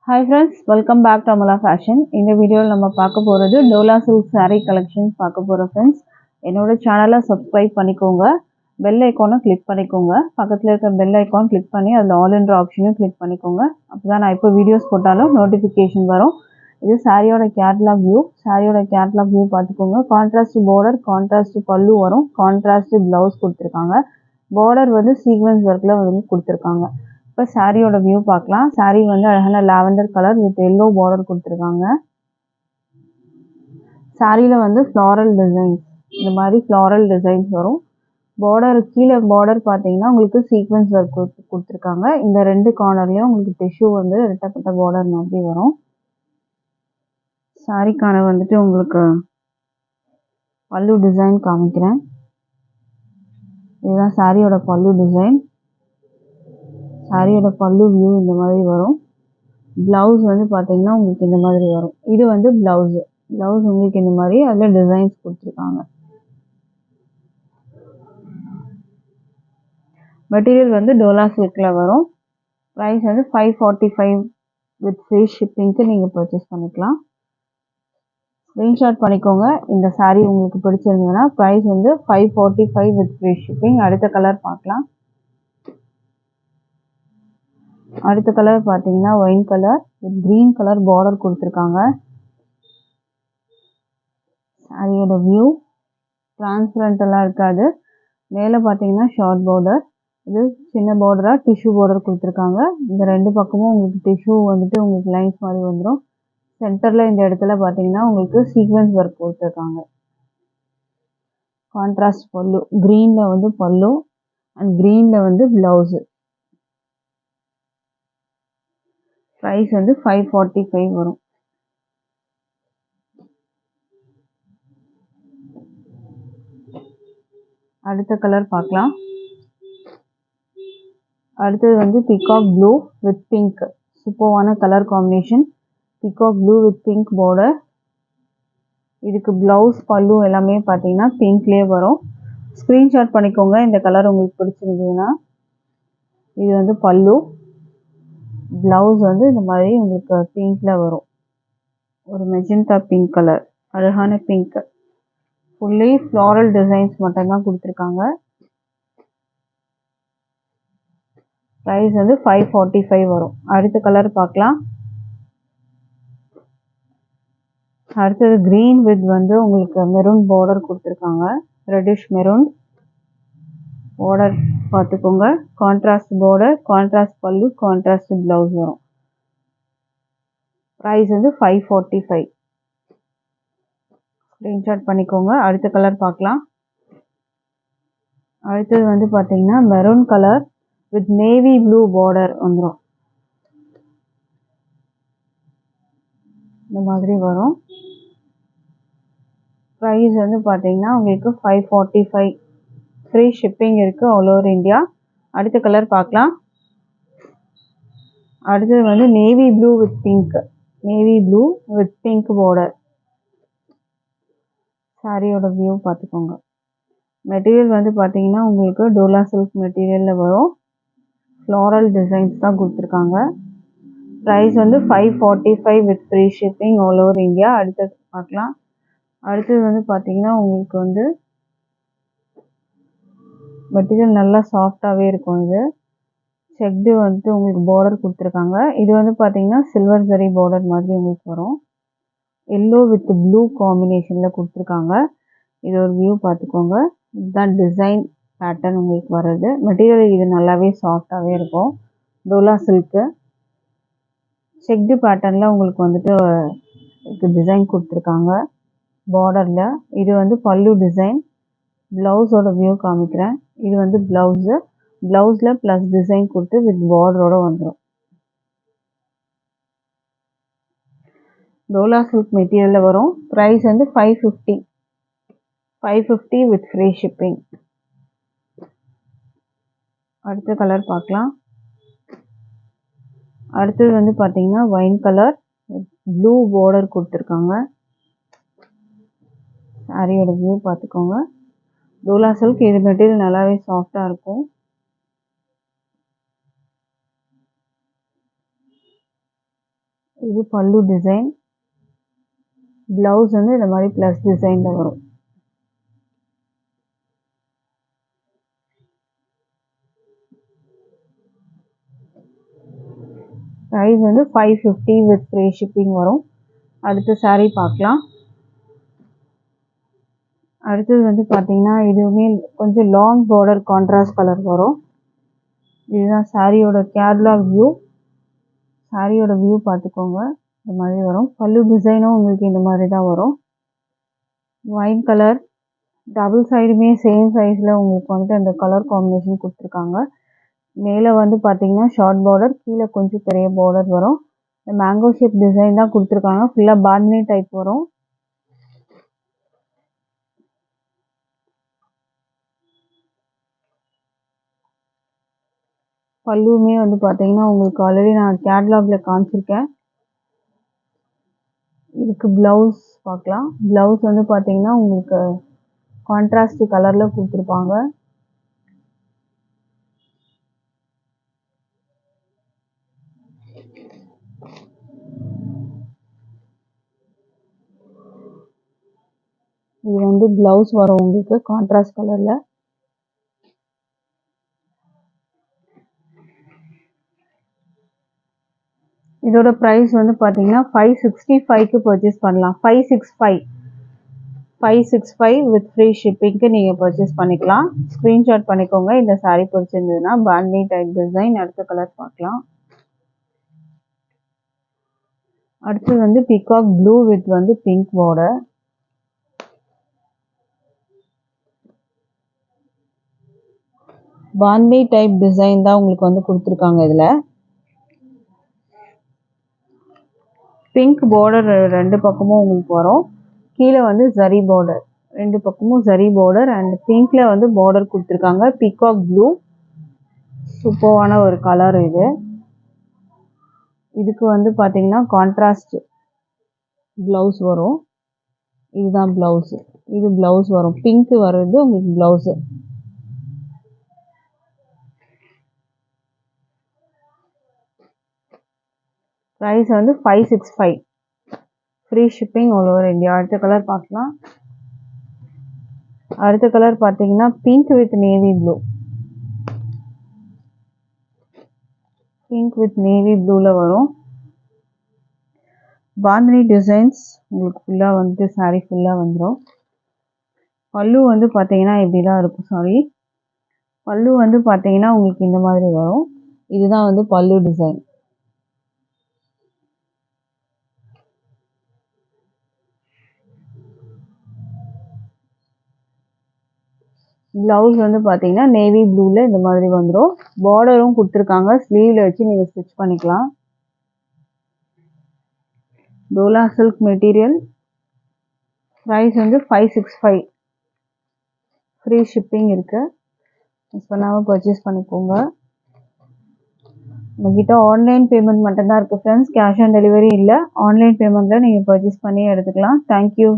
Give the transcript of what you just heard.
Hi friends, welcome back to Amala Fashion. இந்த வீடியோவில் நம்ம பார்க்க போகிறது டோலா சில்க் saree கலெக்ஷன்ஸ் பார்க்க போகிறோம் ஃப்ரெண்ட்ஸ். என்னோட சேனலை சப்ஸ்கிரைப் பண்ணிக்கோங்க, பெல் ஐக்கானை கிளிக் பண்ணிக்கோங்க, பக்கத்தில் இருக்க பெல் ஐக்கான் கிளிக் பண்ணி அதில் ஆல் என்ற ஆப்ஷனையும் கிளிக் பண்ணிக்கோங்க. அப்போ தான் நான் இப்போ வீடியோஸ் போட்டாலும் நோட்டிஃபிகேஷன் வரும். இது சாரியோட கேட்லாக் வியூ பார்த்துக்கோங்க. கான்ட்ராஸ்ட் பார்டர், கான்ட்ராஸ்ட் பல்லு வரும், கான்ட்ராஸ்ட் ப்ளவுஸ் கொடுத்துருக்காங்க. பார்டர் வந்து சீக்வன்ஸ் ஒர்க்கில் வந்து கொடுத்துருக்காங்க. இப்போ சாரியோட வியூ பார்க்கலாம். சாரி வந்து அழகான lavender colour with yellow border கொடுத்துருக்காங்க. சாரியில் வந்து ஃப்ளாரல் டிசைன்ஸ், இந்த மாதிரி ஃப்ளாரல் டிசைன்ஸ் வரும். பார்டர் கீழே பார்டர் பார்த்தீங்கன்னா உங்களுக்கு சீக்வன்ஸ் ஒர்க் கொடுத்துருக்காங்க. இந்த ரெண்டு கார்னர்லேயும் உங்களுக்கு டிஷ்யூ வந்து ரெட்டப்பட்ட பார்டர் மாதிரி வரும். சாரிக்கான வந்துட்டு உங்களுக்கு பல்லு டிசைன் காமிக்கிறேன். இதுதான் சாரியோட பல்லு டிசைன். சாரியோட பல்லு வியூ இந்த மாதிரி வரும். ப்ளவுஸ் வந்து பார்த்தீங்கன்னா உங்களுக்கு இந்த மாதிரி வரும். இது வந்து ப்ளவுஸ் உங்களுக்கு இந்த மாதிரி அதில் டிசைன்ஸ் கொடுத்துருக்காங்க. மெட்டீரியல் வந்து டோலா சில்கில் வரும். ப்ரைஸ் வந்து 545 வித் ஃப்ரீ ஷிப்பிங்க்கு நீங்கள் பர்ச்சேஸ் பண்ணிக்கலாம். ஸ்க்ரீன்ஷாட் பண்ணிக்கோங்க. இந்த சாரீ உங்களுக்கு பிடிச்சிருந்ததுன்னா ப்ரைஸ் வந்து 545 வித் ஃப்ரீ ஷிப்பிங். அடுத்த கலர் பார்க்கலாம். அடுத்த கலர் பார்த்தீங்கன்னா wine colour with green colour border கொடுத்துருக்காங்க. சாரியோட வியூ டிரான்ஸ்பரண்டெல்லாம் இருக்காது. மேலே பார்த்தீங்கன்னா ஷார்ட் பார்டர், இது சின்ன பார்டராக டிஷ்யூ பார்டர் கொடுத்துருக்காங்க. இந்த ரெண்டு பக்கமும் உங்களுக்கு டிஷ்யூ வந்துட்டு உங்களுக்கு லைன்ஸ் மாதிரி வந்துடும். சென்டரில் இந்த இடத்துல பார்த்தீங்கன்னா உங்களுக்கு சீக்வன்ஸ் ஒர்க் கொடுத்துருக்காங்க. கான்ட்ராஸ்ட் பல்லு, க்ரீனில் வந்து பல்லு அண்ட் க்ரீனில் வந்து ப்ளவுஸு. ப்ரைஸ் வந்து 545 வரும். அடுத்த கலர் பார்க்கலாம். அடுத்தது வந்து பிகாக் ப்ளூ வித் பிங்க், சூப்பரான colour combination. Peacock blue with pink border. இதுக்கு ப்ளவுஸ் பல்லு எல்லாமே பார்த்தீங்கன்னா பிங்க்லேயே வரும். ஸ்க்ரீன்ஷாட் பண்ணிக்கோங்க இந்த கலர் உங்களுக்கு பிடிச்சிருந்ததுன்னா. இது வந்து பல்லு, ப்ளவுஸ் வந்து இந்த மாதிரி உங்களுக்கு பிங்க்கில் வரும். ஒரு மெஜந்தா பிங்க் கலர், அழகான பிங்க். ஃபுல்லி ஃப்ளாரல் டிசைன்ஸ் மட்டும்தான் கொடுத்துருக்காங்க. ப்ரைஸ் வந்து 545 வரும். அடுத்த கலர் பார்க்கலாம். அடுத்தது க்ரீன் வித் வந்து உங்களுக்கு மெரூன் பார்டர் கொடுத்துருக்காங்க. ரெட்டிஷ் மெரூன் பார்டர் பார்த்துக்கோங்க. கான்ட்ராஸ்ட் பார்டர், கான்ட்ராஸ்ட் பல்லு, கான்ட்ராஸ்ட் ப்ளவுஸ் வரும். ப்ரைஸ் வந்து 545. ஸ்க்ரீன்ஷாட் பண்ணிக்கோங்க. அடுத்த கலர் பார்க்கலாம். அடுத்தது வந்து பார்த்தீங்கன்னா maroon colour with navy blue border வந்துடும். இந்த மாதிரி வரும். ப்ரைஸ் வந்து பார்த்தீங்கன்னா உங்களுக்கு 545. ஃப்ரீ ஷிப்பிங் இருக்குது ஆல் ஓவர் இந்தியா. அடுத்த கலர் பார்க்கலாம். அடுத்தது வந்து navy blue with pink, navy blue with pink border. சாரியோட வியூ பார்த்துக்கோங்க. மெட்டீரியல் வந்து பார்த்தீங்கன்னா உங்களுக்கு டோலா சில்க் மெட்டீரியலில் வரும். ஃப்ளாரல் டிசைன்ஸ் தான் கொடுத்துருக்காங்க. ப்ரைஸ் வந்து 545 with free shipping all over India. அடுத்தது பார்க்கலாம். அடுத்தது வந்து பார்த்தீங்கன்னா உங்களுக்கு வந்து மெட்டீரியல் நல்லா சாஃப்டாகவே இருக்கும். இது செக்டு வந்துட்டு உங்களுக்கு பார்டர் கொடுத்துருக்காங்க. இது வந்து பார்த்தீங்கன்னா சில்வர் ஜரி பார்டர் மாதிரி உங்களுக்கு வரும். எல்லோ வித் ப்ளூ காம்பினேஷனில் கொடுத்துருக்காங்க. இது ஒரு வியூ பார்த்துக்கோங்க. இதுதான் டிசைன் பேட்டர்ன் உங்களுக்கு வர்றது. மெட்டீரியல் இது நல்லாவே சாஃப்டாகவே இருக்கும். டோலா சில்க்கு செக்டு பேட்டர்னில் உங்களுக்கு வந்துட்டு டிசைன் கொடுத்துருக்காங்க பார்டரில். இது வந்து பல்லு டிசைன். ப்ளவுஸோட வியூ காமிக்கிறேன். இது வந்து ப்ளவுஸு, ப்ளவுஸில் ப்ளஸ் டிசைன் கொடுத்து வித் பார்டரோட வந்துடும். டோலா சில்க் மெட்டீரியலில் வரும். ப்ரைஸ் வந்து 550 வித் ஃப்ரீ ஷிப்பிங். அடுத்த கலர் பார்க்கலாம். அடுத்தது வந்து பார்த்தீங்கன்னா ஒயின் கலர் ப்ளூ பார்டர் கொடுத்துருக்காங்க. சாரியோட வியூ பார்த்துக்கோங்க. டோலா சில்க் இது மெட்டீரியல் நல்லாவே சாஃப்டாக இருக்கும். இது பல்லு டிசைன். ப்ளவுஸ் வந்து இந்த மாதிரி ப்ளஸ் டிசைனில் வரும். ப்ரைஸ் வந்து 550 வித் ஃப்ரீ ஷிப்பிங் வரும். அடுத்த saree பார்க்கலாம். அடுத்தது வந்து பார்த்தீங்கன்னா இதுவுமே கொஞ்சம் லாங் பார்டர் கான்ட்ராஸ்ட் கலர் வரும். இதுதான் சாரியோட கேட்லாக் வியூ. சாரியோட வியூ பார்த்துக்கோங்க. இந்த மாதிரி வரும். பல்லு டிசைனும் உங்களுக்கு இந்த மாதிரி தான் வரும். ஒயின் கலர், டபுள் சைடுமே சேம் சைஸில் உங்களுக்கு வந்துட்டு அந்த கலர் காம்பினேஷன் கொடுத்துருக்காங்க. மேலே வந்து பார்த்தீங்கன்னா ஷார்ட் பார்டர், கீழே கொஞ்சம் பெரிய பார்டர் வரும். இந்த மேங்கோ ஷேப் டிசைன் தான் கொடுத்துருக்காங்க. ஃபுல்லாக பாந்தினி டைப் வரும். பல்லுமே வந்து பார்த்தீங்கன்னா உங்களுக்கு ஆல்ரெடி நான் கேட்லாகில் காமிச்சிருக்கேன். இதுக்கு ப்ளவுஸ் பார்க்கலாம். ப்ளவுஸ் வந்து பார்த்தீங்கன்னா உங்களுக்கு கான்ட்ராஸ்ட் கலரில் கொடுத்துருப்பாங்க. இது வந்து ப்ளவுஸ் வரும் உங்களுக்கு கான்ட்ராஸ்ட் கலரில். இதோட ப்ரைஸ் வந்து பார்த்தீங்கன்னா 565க்கு பர்ச்சேஸ் பண்ணலாம். 565 வித் ஃப்ரீ ஷிப்பிங்க்கு நீங்கள் பர்ச்சேஸ் பண்ணிக்கலாம். ஸ்க்ரீன்ஷாட் பண்ணிக்கோங்க. இந்த saree பிடிச்சிருந்ததுன்னா பாந்தினி டைப் டிசைன். அடுத்த கலர் பார்க்கலாம். அடுத்தது வந்து பிகாக் ப்ளூ வித் வந்து pink border. Bandhani type design தான் உங்களுக்கு வந்து கொடுத்துருக்காங்க. இதில் பிங்க் பார்டர் ரெண்டு பக்கமும் உங்களுக்கு வரும். கீழே வந்து ஜரி பார்டர், ரெண்டு பக்கமும் ஜரி பார்டர் அண்ட் பிங்க்ல வந்து பார்டர் கொடுத்துருக்காங்க. பிகாக் ப்ளூ சூப்பரான ஒரு கலர் இது. இதுக்கு வந்து பார்த்தீங்கன்னா கான்ட்ராஸ்ட் ப்ளவுஸ் வரும். இதுதான் ப்ளவுஸ். இது ப்ளவுஸ் வரும். பிங்க் வர்றது உங்களுக்கு ப்ளவுஸு. ப்ரைஸ் வந்து 565 free shipping all over India. அடுத்த கலர் பார்க்கலாம். அடுத்த கலர் பார்த்தீங்கன்னா pink with navy blue. Pink with navy ப்ளூவில் வரும். பாந்தினி டிசைன்ஸ் உங்களுக்கு ஃபுல்லாக வந்து saree ஃபுல்லாக வந்துடும். பல்லு வந்து பார்த்தீங்கன்னா இப்படி தான் இருக்கும். பல்லு வந்து பார்த்தீங்கன்னா உங்களுக்கு இந்த மாதிரி வரும். இதுதான் வந்து பல்லு டிசைன். ப்ளவுஸ் வந்து பார்த்தீங்கன்னா நேவி ப்ளூவில் இந்த மாதிரி வந்துடும். பார்டரும் கொடுத்துருக்காங்க. ஸ்லீவில் வச்சு நீங்கள் ஸ்டிச் பண்ணிக்கலாம். Dola silk material. ப்ரைஸ் வந்து 565 ஃப்ரீ ஷிப்பிங் இருக்குது. மிஸ் பண்ணாமல் பர்ச்சேஸ் பண்ணிக்கோங்க. உங்ககிட்ட ஆன்லைன் பேமெண்ட் மட்டும்தான் இருக்குது ஃப்ரெண்ட்ஸ். கேஷ் ஆன் டெலிவரி இல்லை. ஆன்லைன் பேமெண்ட்டில் நீங்கள் பர்ச்சேஸ் பண்ணி எடுத்துக்கலாம். தேங்க்யூ.